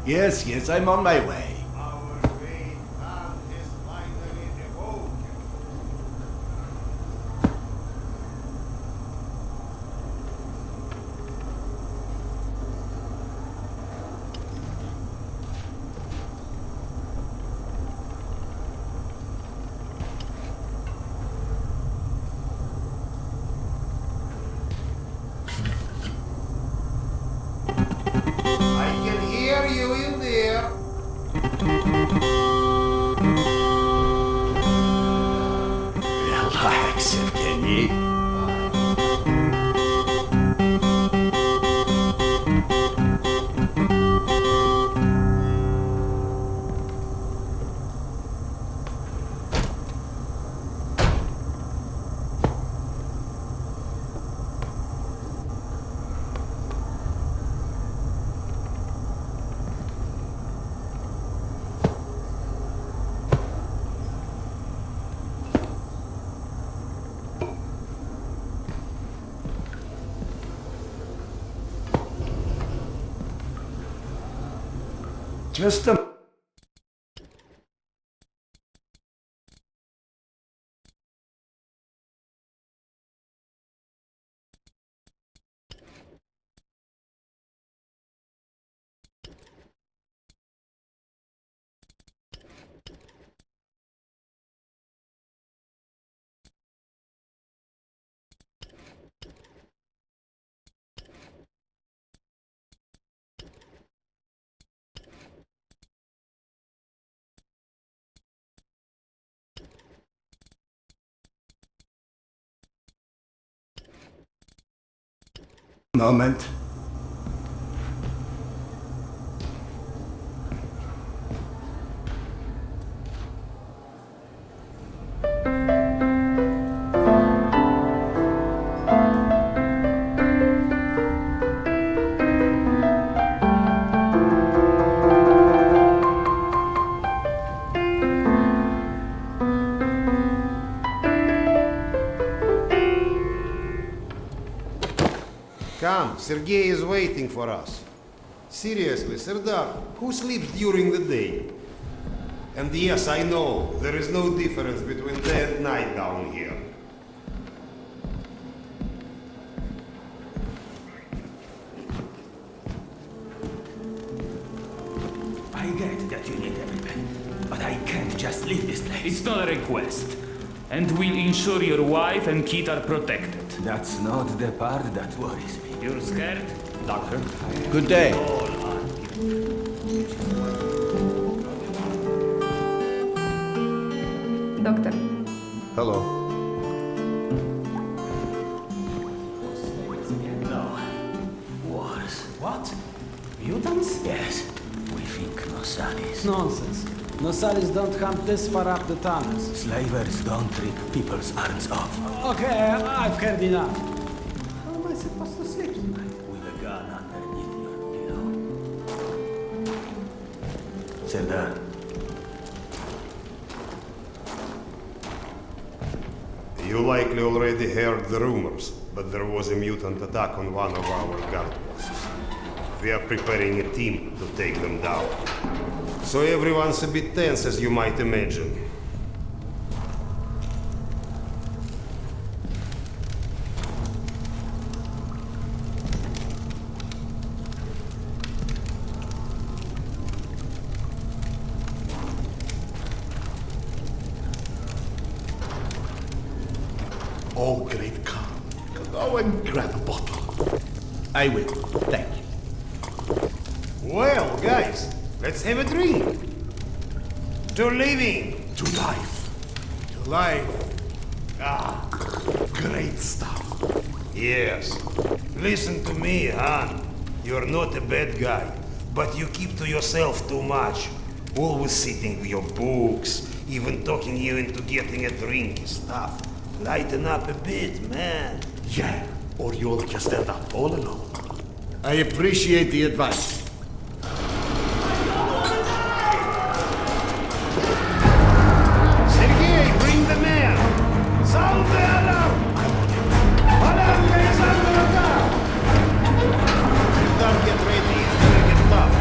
Yes, yes, I'm on my way. Our great man is finally awoken. I can hear you in there. Relax, Evgeny. Just a... moment. Come, Sergei is waiting for us. Seriously, Serdar, who sleeps during the day? And yes, I know, there is no difference between day and night down here. I get that you need every penny, but I can't just leave this place. It's not a request. And we'll ensure your wife and kid are protected. That's not the part that worries me. You're scared, Doctor? Good day. Doctor, Hello. No. Wars. What? Mutants? Yes. We think Nosalis. Nonsense. Nosalis don't hunt this far up the tunnels. Slavers don't rip people's arms off. Okay, I've heard enough. How am I supposed to sleep tonight? With a gun underneath your pillow. Serdar. You likely already heard the rumors, but there was a mutant attack on one of our guard posts. We are preparing a team to take them down. So everyone's a bit tense, as you might imagine. Oh, great Khan. Go and grab a bottle. I will. Thank you. Well, guys, let's have a drink. To living. To life. To life. Ah, great stuff. Yes. Listen to me, Han. You're not a bad guy, but you keep to yourself too much. Always sitting with your books, even talking you into getting a drink and stuff. Lighten up a bit, man. Yeah, or you'll just end up all alone. I appreciate the advice. Sergei, bring the man! Sound the alarm! Alarm is under attack! Serdar, get ready, it's gonna get tough.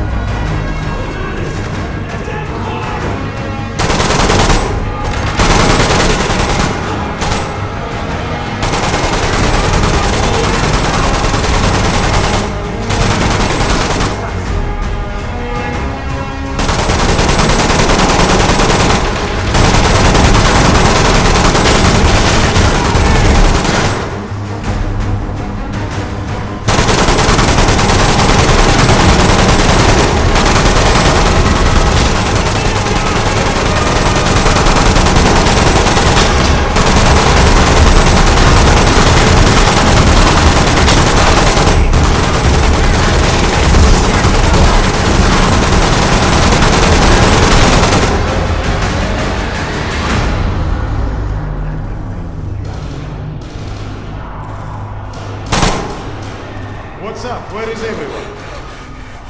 What's up? Where is everyone?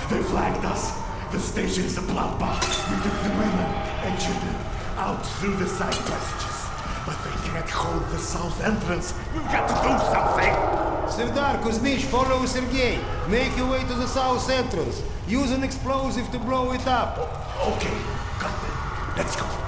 They flagged us. The station's a bloodbath. We took the women and children out through the side passages. But they can't hold the south entrance. We've got to do something. Serdar, Kuzmich, follow Sergei. Make your way to the south entrance. Use an explosive to blow it up. Okay, got it. Let's go.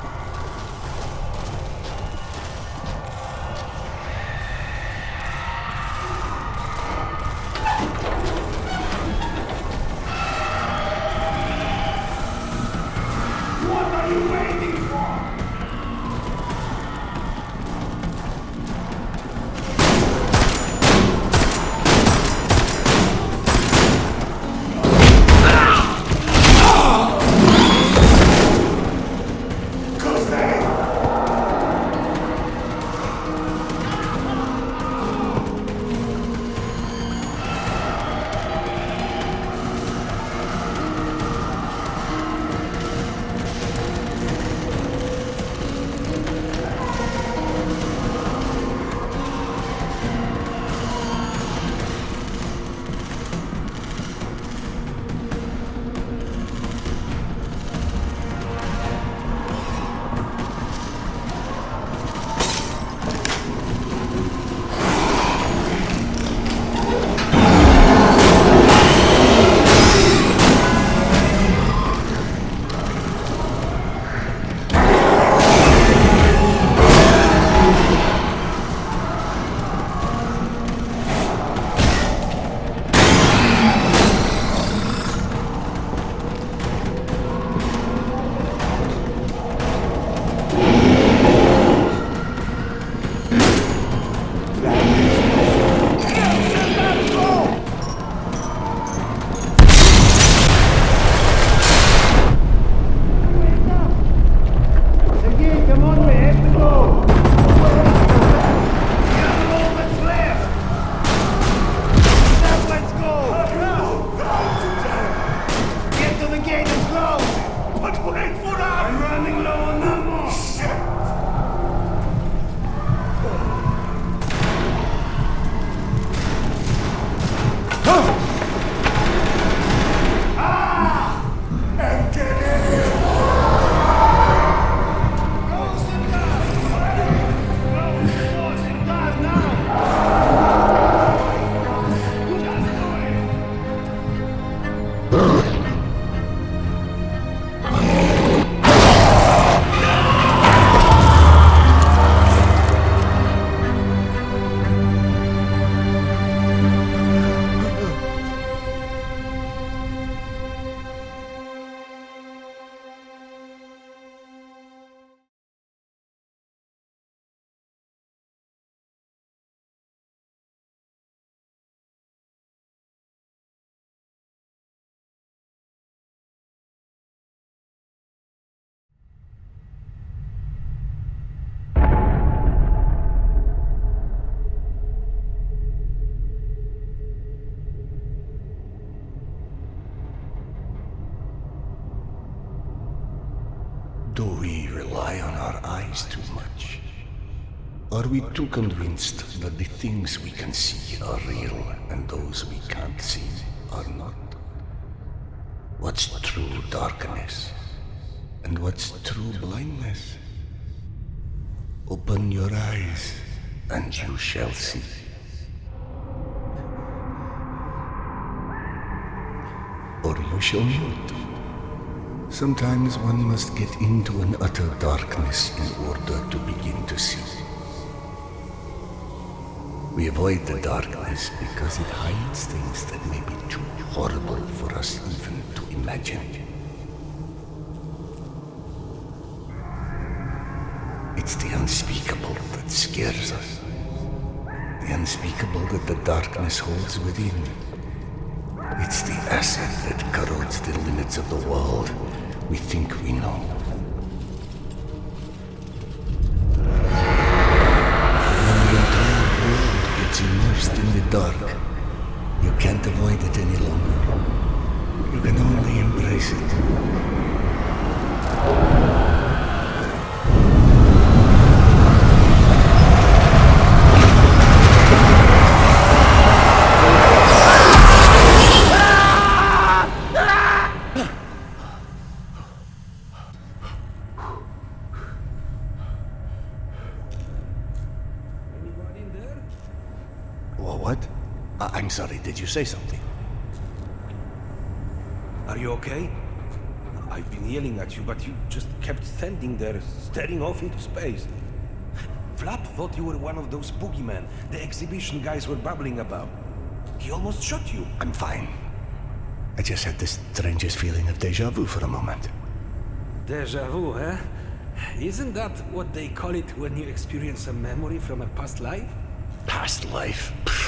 Do we rely on our eyes too much? Are we too convinced that the things we can see are real and those we can't see are not? What's true darkness and what's true blindness? Open your eyes and you shall see. Or you shall not. Sometimes one must get into an utter darkness in order to begin to see. We avoid the darkness because it hides things that may be too horrible for us even to imagine. It's the unspeakable that scares us. The unspeakable that the darkness holds within. It's the acid that corrodes the limits of the world we think we know. When the entire world gets immersed in the dark, you can't avoid it any longer. You can only embrace it. say something. Are you okay? I've been yelling at you, but you just kept standing there, staring off into space. Flap thought you were one of those boogeymen the exhibition guys were babbling about. He almost shot you. I'm fine. I just had the strangest feeling of deja vu for a moment. Deja vu, eh? Isn't that what they call it when you experience a memory from a past life? Past life? Pfft.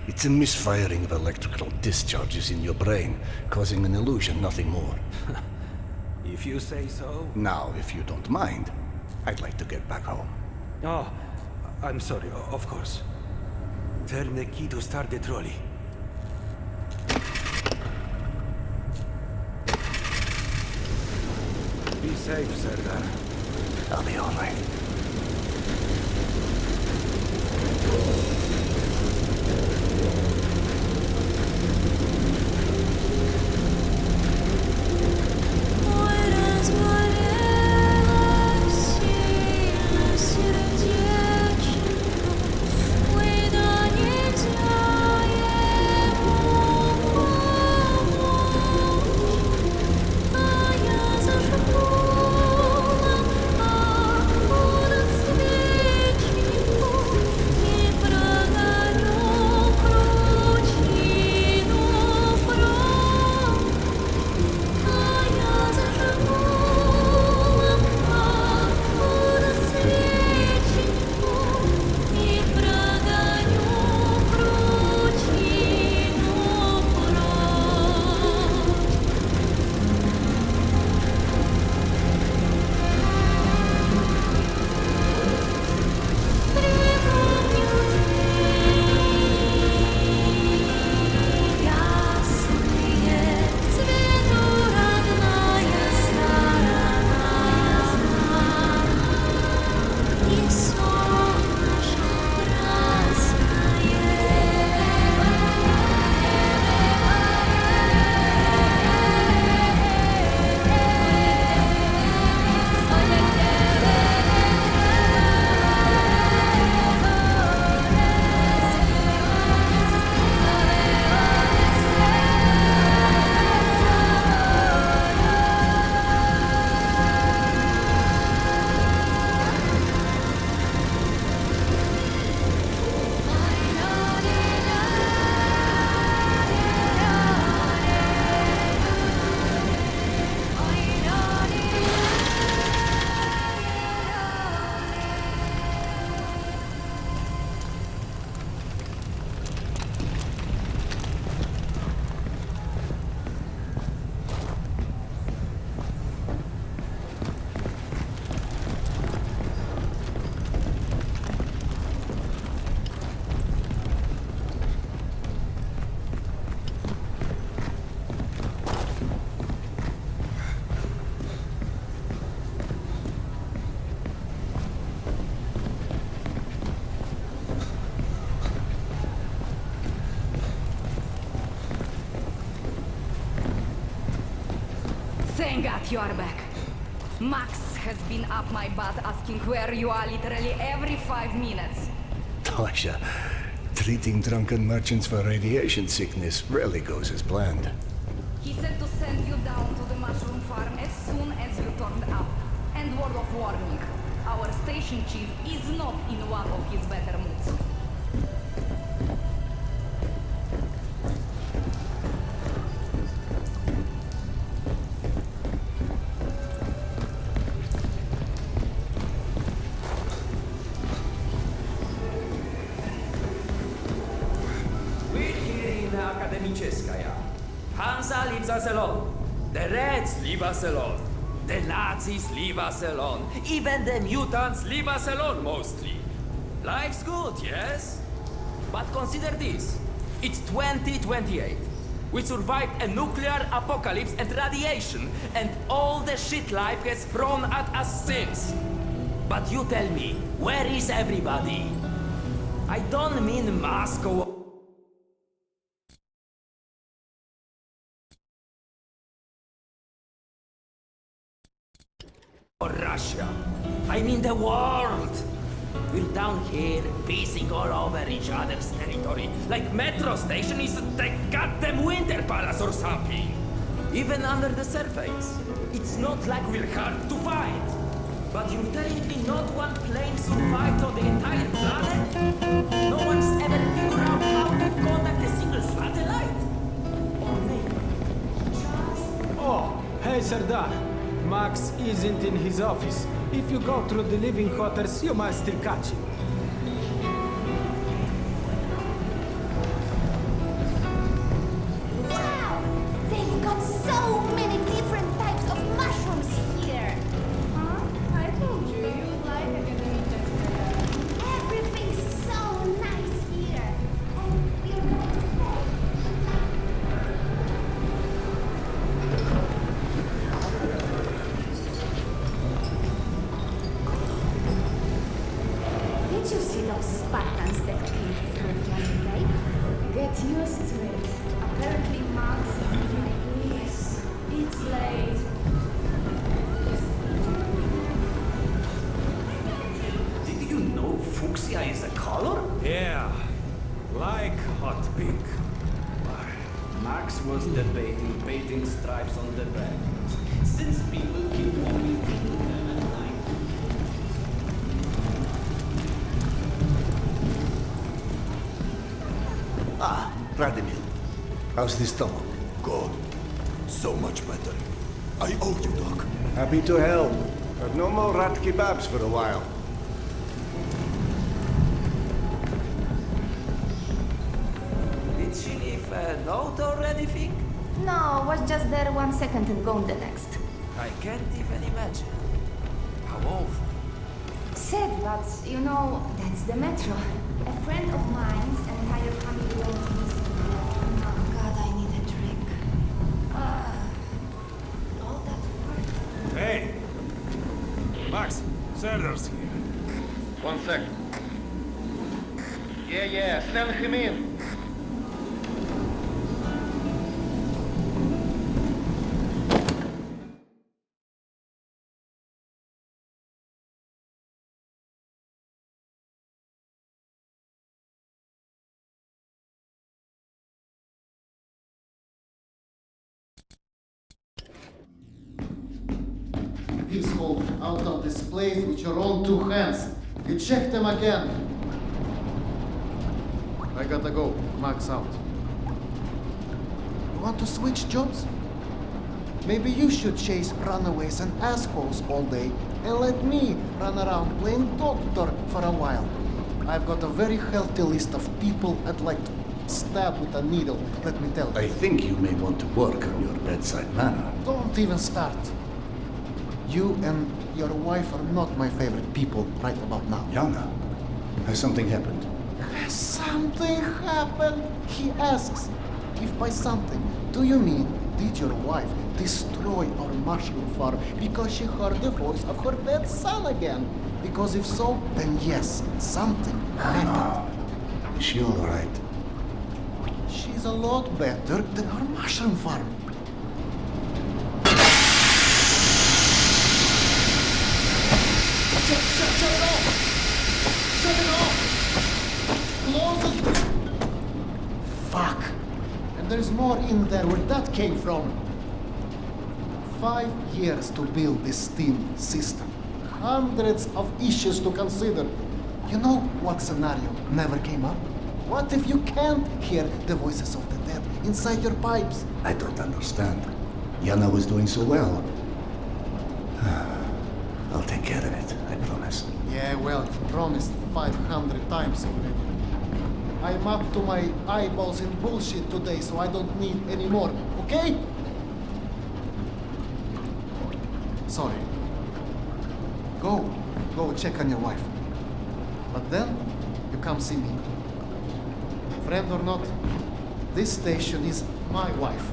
It's a misfiring of electrical discharges in your brain, causing an illusion, nothing more. If you say so. Now, if you don't mind, I'd like to get back home. Oh, I'm sorry, of course. Turn the key to start the trolley. Be safe, Serdar. I'll be all right. Thank God you are back. Max has been up my butt asking where you are literally every 5 minutes. Tasha, treating drunken merchants for radiation sickness rarely goes as planned. He said to send you down to the mushroom farm as soon as you turned up. And word of warning, our station chief is not in one of his better moods. Hansa leaves us alone. The Reds leave us alone. The Nazis leave us alone. Even the mutants leave us alone, mostly. Life's good, yes? But consider this. It's 2028. We survived a nuclear apocalypse and radiation, and all the shit life has thrown at us since. But you tell me, where is everybody? I don't mean Moscow or Russia. I mean the world. We're down here, pissing all over each other's territory, like metro station is the goddamn Winter Palace or something. Even under the surface, it's not like we're hard to find. But you're telling me not one plane survived on the entire planet? No one's ever figured out how to contact a single satellite? Or maybe just... Oh, hey Sardar. Max isn't in his office. If you go through the living quarters, you might still catch him. Wow! They've got so many different types of mushrooms here. Huh? I told you, you'd like academic texture. Everything's so nice here. And we're going to stay. Did you see those Spartans that came through the other day? Get used to it. Apparently, Max is like this. It's late. Did you know fuchsia is a color? Yeah, like hot pink. Max was debating painting stripes on the back. Since people keep walking into them at night. Ah, Vladimir. How's the stomach? God, so much better. I owe you, Doc. Happy to help. But no more rat kebabs for a while. Did she leave a note or anything? No, was just there 1 second and gone the next. I can't even imagine. How awful. Sad, but you know, that's the metro. A friend of mine's entire family went to this. Oh God, I need a drink. All that work. Hey! Max, Serdar's here. 1 sec. Yeah, send him in. Please hold out of displays with your own 2 hands. You check them again. I gotta go. Max out. You want to switch jobs? Maybe you should chase runaways and assholes all day and let me run around playing doctor for a while. I've got a very healthy list of people I'd like to stab with a needle, let me tell you. I think you may want to work on your bedside manner. Don't even start. You and your wife are not my favorite people right about now. Yana, has something happened? Has something happened? He asks. If by something, do you mean did your wife destroy our mushroom farm because she heard the voice of her dead son again? Because if so, then yes, something happened. Is she all right? She's a lot better than our mushroom farm. Shut it off! Shut it off! Close it! Fuck! And there's more in there where that came from. 5 years to build this steam system. Hundreds of issues to consider. You know what scenario never came up? What if you can't hear the voices of the dead inside your pipes? I don't understand. Yana was doing so well. I'll take care of it, I promise. Yeah, well, he promised 500 times already. I'm up to my eyeballs in bullshit today, so I don't need any more, okay? Sorry. Go check on your wife. But then, you come see me. Friend or not, this station is my wife.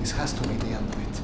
This has to be the end of it.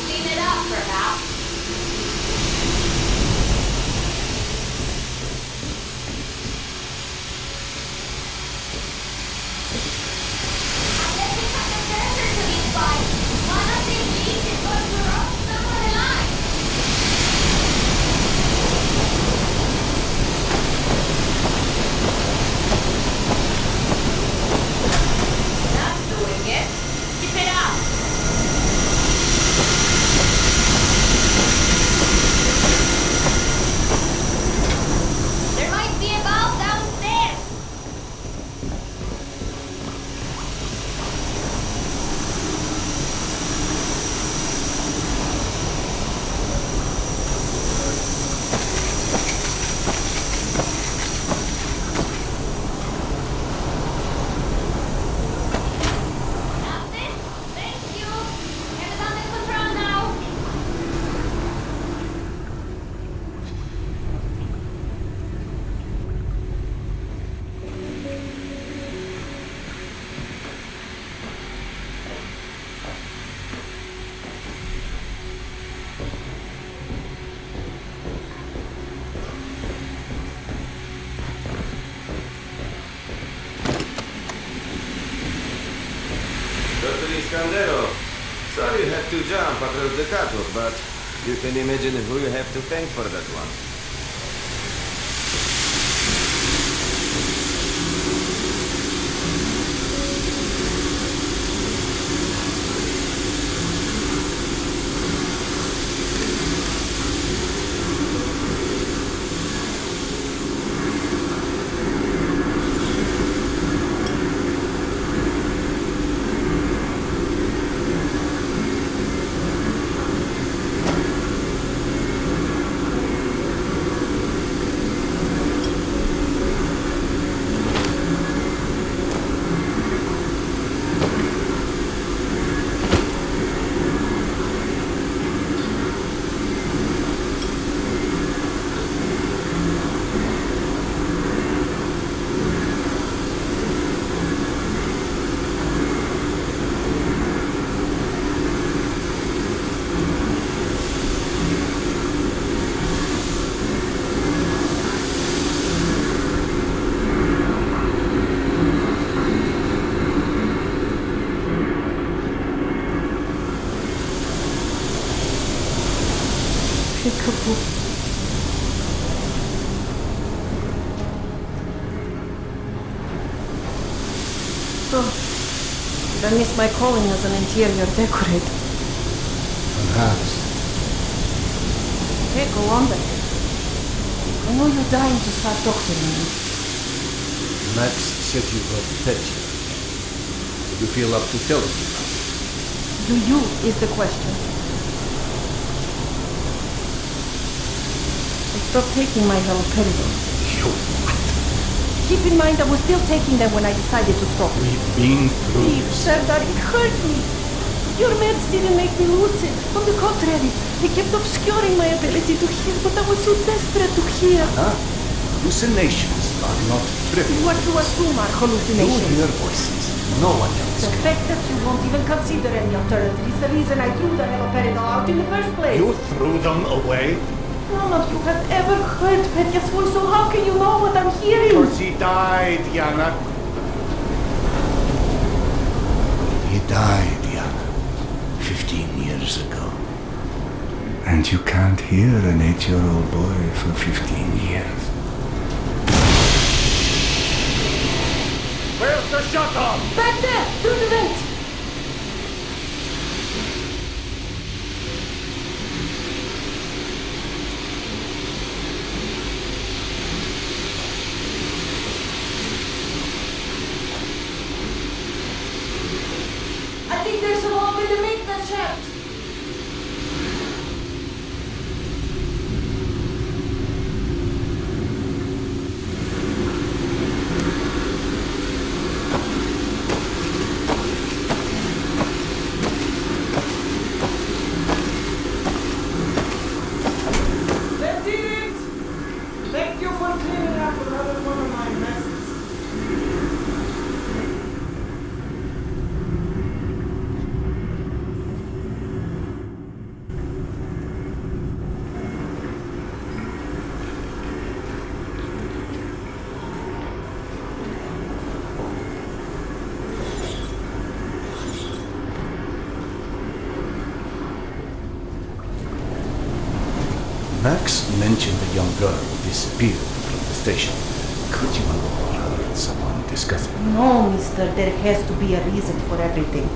clean it up, perhaps. Unless we cut the pressure to these pipes, one of these leaks is going to run somewhere alive. That's doing it. Keep it up. There might be a valve downstairs. That's it. Thank you. Have it under control now. Dr. Iskandero, sorry you had to jump across the catwalk, but you can imagine who you have to thank for that one. Peekaboo. So, did I miss my calling as an interior decorator? Perhaps. Okay, go on then. I know you're dying to start doctoring me. Max said you got petty. Would you feel up to telling me about it? Do you is the question. I stopped taking my haloperidol. You what? Keep in mind I was still taking them when I decided to stop. We've been through Steve, Serdar, it hurt me. Your meds didn't make me lucid. On the contrary, they kept obscuring my ability to hear, but I was so desperate to hear. hallucinations are not trivial. What you assume are You hallucinations. hear voices. No one else. The fact that you won't even consider any alternative is the reason I threw the haloperidol out in the first place. You threw them away? None of you have ever heard Petya's voice, so how can you know what I'm hearing? Because he died, Yana. He died, Yana. 15 years ago. And you can't hear an 8-year-old boy for 15 years. Where's the shut-off? Back there, through the vent. I think there's a hole in the maintenance shaft. Max mentioned a young girl disappeared from the station. Could you have heard someone discussing? No, mister, there has to be a reason for everything.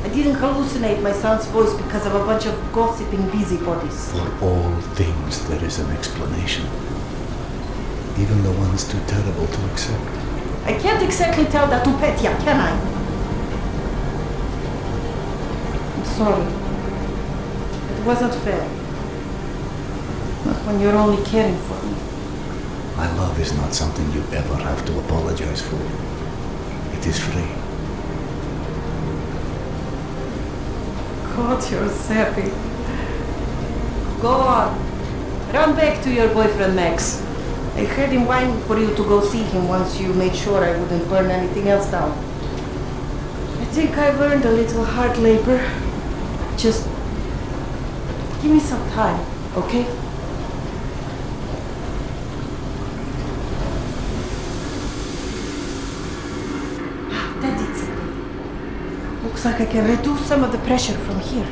I didn't hallucinate my son's voice because of a bunch of gossiping busybodies. For all things, there is an explanation. Even the ones too terrible to accept. I can't exactly tell that to Petya, can I? I'm sorry. It wasn't fair. Not when you're only caring for me. My love is not something you ever have to apologize for. It is free. God, you're sappy. Go on. Run back to your boyfriend, Max. I heard him whining for you to go see him once you made sure I wouldn't burn anything else down. I think I've earned a little hard labor. Just give me some time, okay? That did something. Looks like I can reduce some of the pressure from here.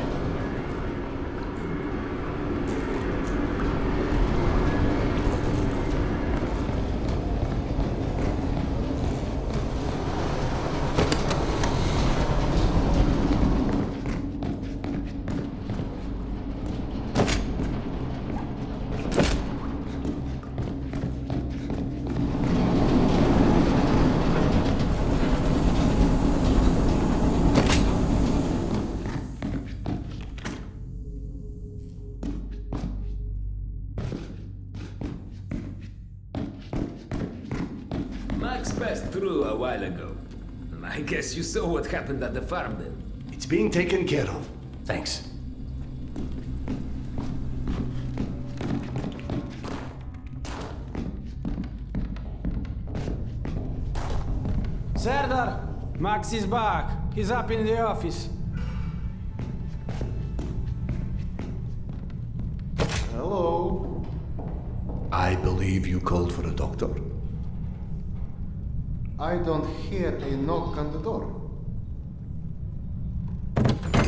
Max passed through a while ago. I guess you saw what happened at the farm then. It's being taken care of. Thanks. Serdar, Max is back. He's up in the office. Hello. I believe you called for a doctor. I don't hear a knock on the door.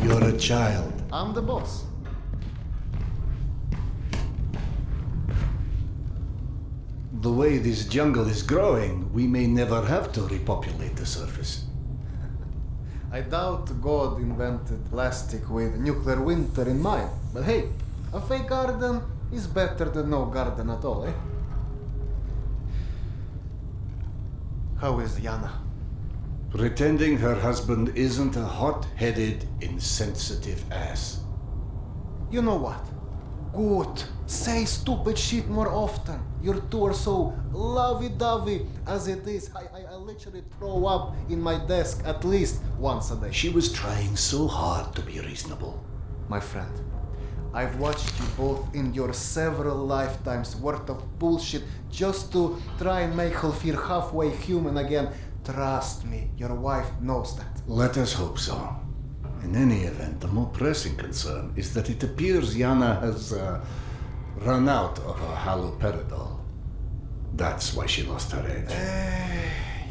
You're a child. I'm the boss. The way this jungle is growing, we may never have to repopulate the surface. I doubt God invented plastic with nuclear winter in mind. But hey, a fake garden is better than no garden at all, eh? How is Yana? Pretending her husband isn't a hot-headed, insensitive ass. You know what? Good. Say stupid shit more often. Your two are so lovey-dovey as it is. I literally throw up in my desk at least once a day. She was trying so hard to be reasonable. My friend, I've watched you both in your several lifetimes worth of bullshit just to try and make her feel halfway human again. Trust me, your wife knows that. Let us hope so. In any event, the more pressing concern is that it appears Yana has run out of her haloperidol. That's why she lost her edge.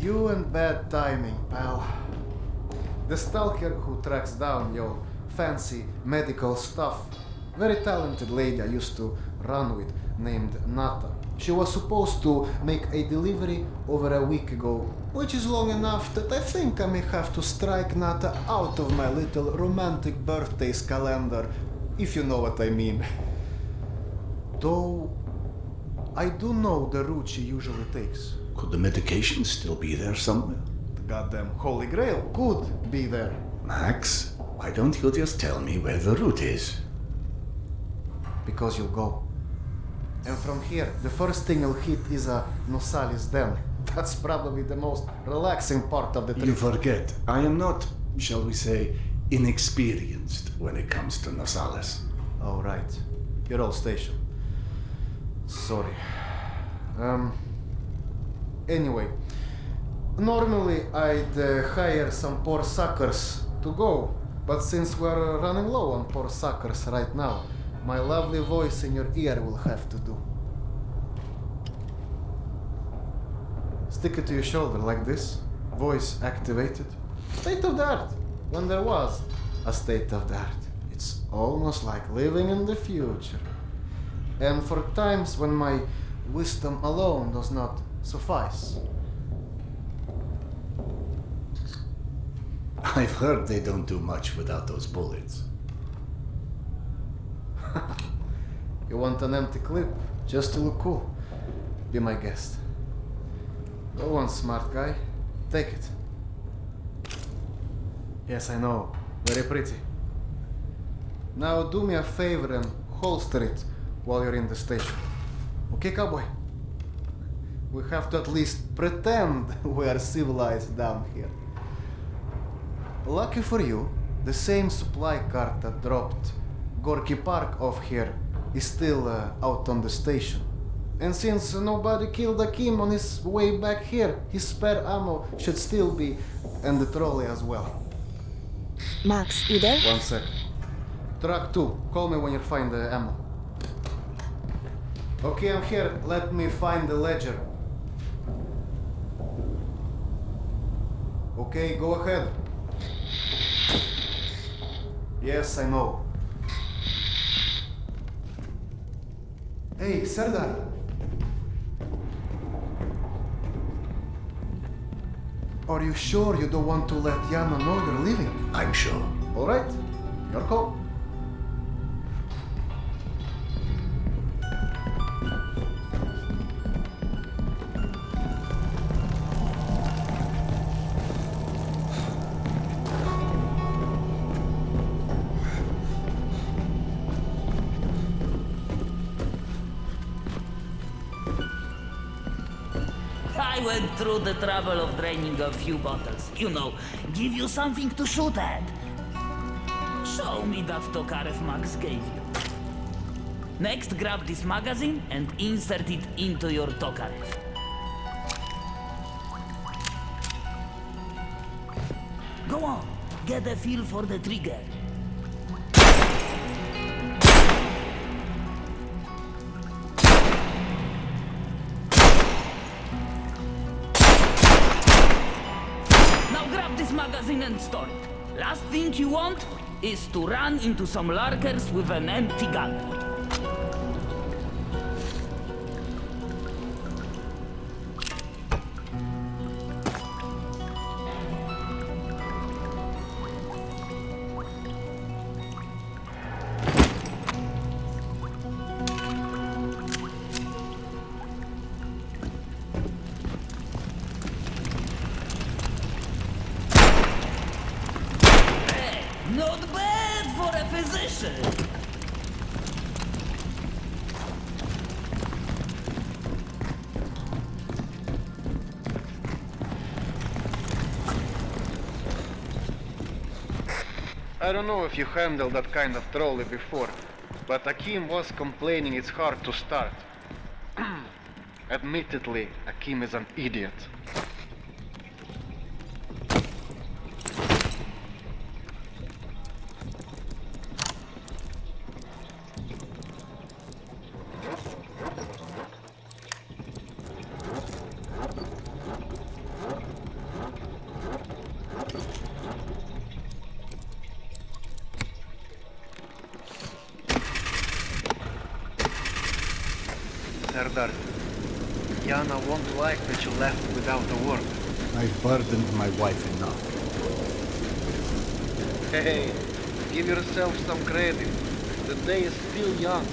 You and bad timing, pal. The stalker who tracks down your fancy medical stuff, very talented lady I used to run with named Nata. She was supposed to make a delivery over a week ago, which is long enough that I think I may have to strike Nata out of my little romantic birthdays calendar, if you know what I mean. Though, I do know the route she usually takes. Could the medication still be there somewhere? The goddamn Holy Grail could be there. Max, why don't you just tell me where the route is? Because you'll go. And from here, the first thing you'll hit is a Nosalis den. That's probably the most relaxing part of the trip. You forget, I am not, shall we say, inexperienced when it comes to Nosalis. Oh, right. You're all stationed. Sorry. Anyway, normally I'd hire some poor suckers to go, but since we're running low on poor suckers right now, my lovely voice in your ear will have to do. Stick it to your shoulder like this, voice activated. State of the art, when there was a state of the art. It's almost like living in the future. and for times when my wisdom alone does not suffice. I've heard they don't do much without those bullets. You want an empty clip just to look cool? Be my guest. Go on, smart guy. Take it. Yes, I know. Very pretty. Now do me a favor and holster it while you're in the station. Okay, cowboy? We have to at least pretend we are civilized down here. Lucky for you, the same supply cart that dropped Gorky Park off here is still out on the station. And since nobody killed Akim on his way back here, his spare ammo should still be in the trolley as well. Max, you there? 1 sec. Truck 2, call me when you find the ammo. Okay, I'm here. Let me find the ledger. Okay, go ahead. Yes, I know. Hey, Serdar. Are you sure you don't want to let Yana know you're leaving? I'm sure. All right, your call. I went through the trouble of draining a few bottles. You know, give you something to shoot at. Show me that Tokarev Max gave you. Next, grab this magazine and insert it into your Tokarev. Go on, get a feel for the trigger. Magazine and store it. Last thing you want is to run into some lurkers with an empty gun. Not bad for a physician! I don't know if you handled that kind of trolley before, but Akim was complaining it's hard to start. Admittedly, Akim is an idiot. Serdar, Yana won't like that you left without a word. I've burdened my wife enough. Hey, give yourself some credit. The day is still young.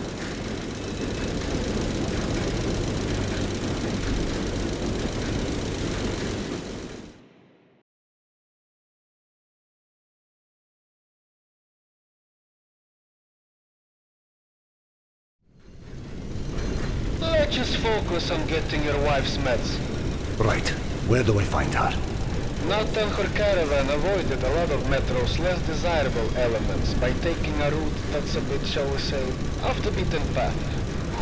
Let's just focus on getting your wife's meds. Right. Where do I find her? Nathan her caravan avoided a lot of Metro's less desirable elements by taking a route that's a bit, shall we say, off the beaten path.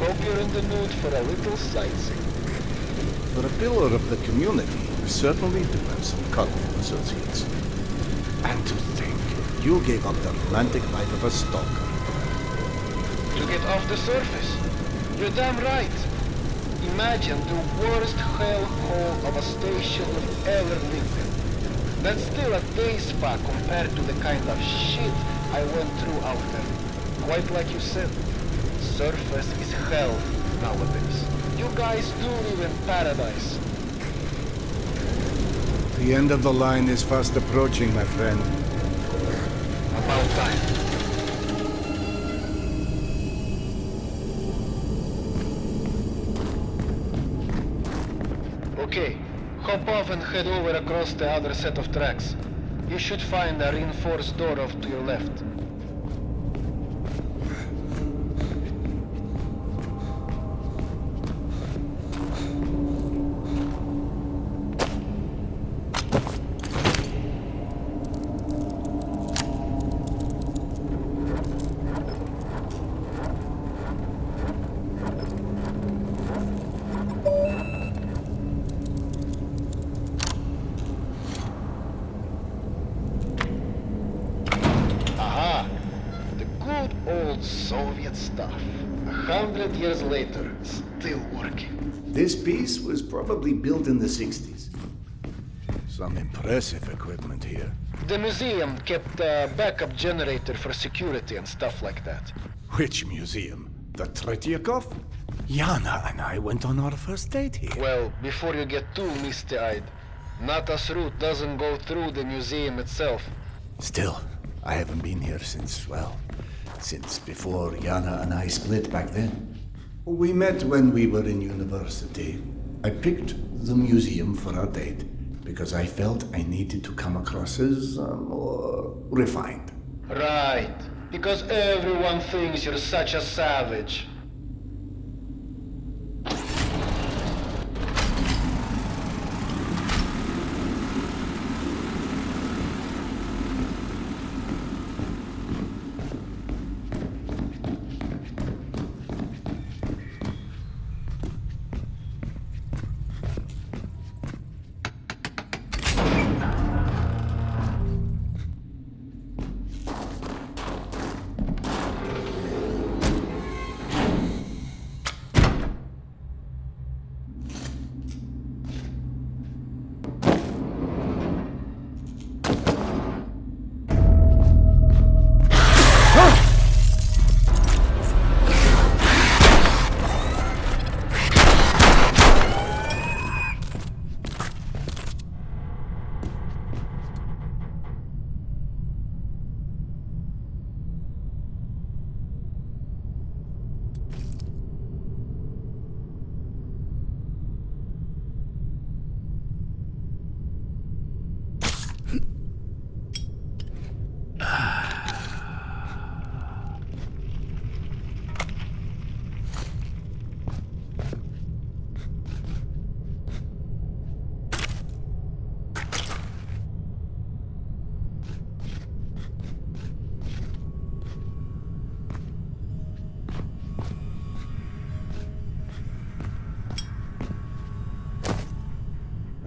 Hope you're in the mood for a little sightseeing. For a pillar of the community, you certainly do have some colorful associates. And to think, you gave up the romantic life of a stalker. To get off the surface. You're damn right. Imagine the worst hellhole of a station you've ever lived in. That's still a day spa compared to the kind of shit I went through out there. Quite like you said. surface is hell nowadays. You guys do live in paradise. The end of the line is fast approaching, my friend. About time. Okay, hop off and head over across the other set of tracks. You should find a reinforced door off to your left. Soviet stuff. 100 years later, still working. This piece was probably built in the 60s. Some impressive equipment here. The museum kept a backup generator for security and stuff like that. Which museum? The Tretyakov? Yana and I went on our first date here. Well, before you get too misty-eyed, Nata's route doesn't go through the museum itself. Still, I haven't been here since, well, since before Yana and I split back then. We met when we were in university. I picked the museum for our date because I felt I needed to come across as more refined. Right, because everyone thinks you're such a savage.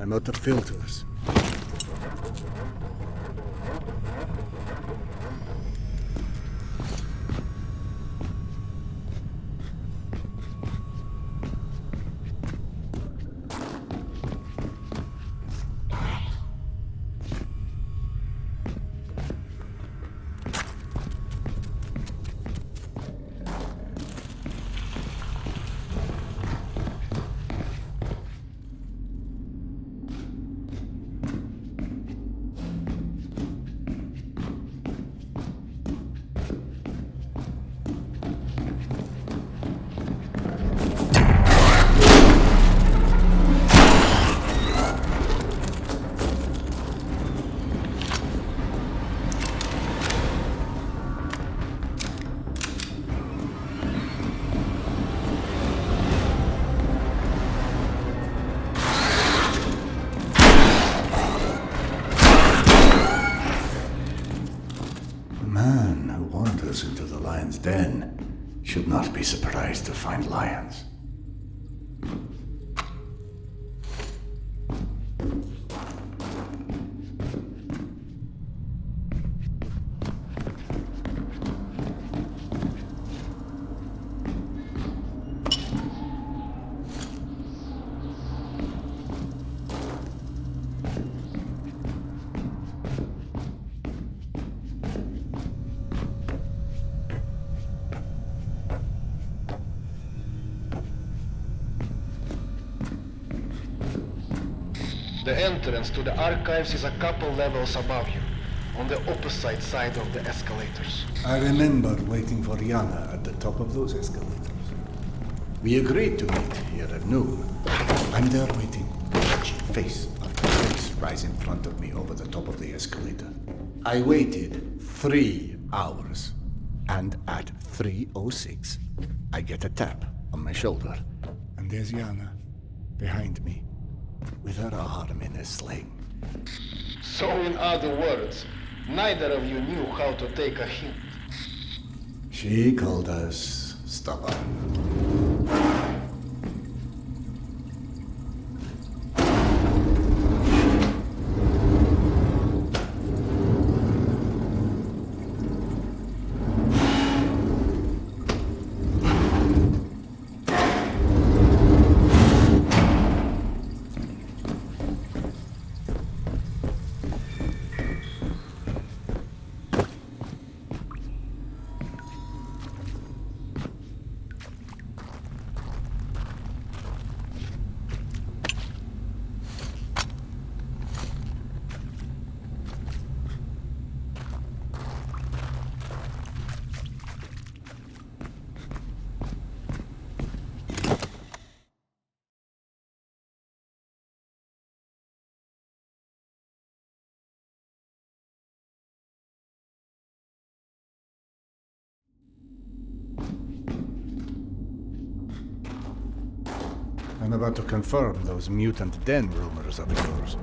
I'm out of filters. Into the lion's den should not be surprised to find lions. The entrance to the archives is a couple levels above you, on the opposite side of the escalators. I remember waiting for Yana at the top of those escalators. We agreed to meet here at noon. I'm there waiting, watching face after face rise in front of me over the top of the escalator. I waited 3 hours, and at 3:06, I get a tap on my shoulder, and there's Yana behind me, with her arm in a sling. So in other words, neither of you knew how to take a hint. She called us stubborn. I'm about to confirm those mutant den rumors of yours.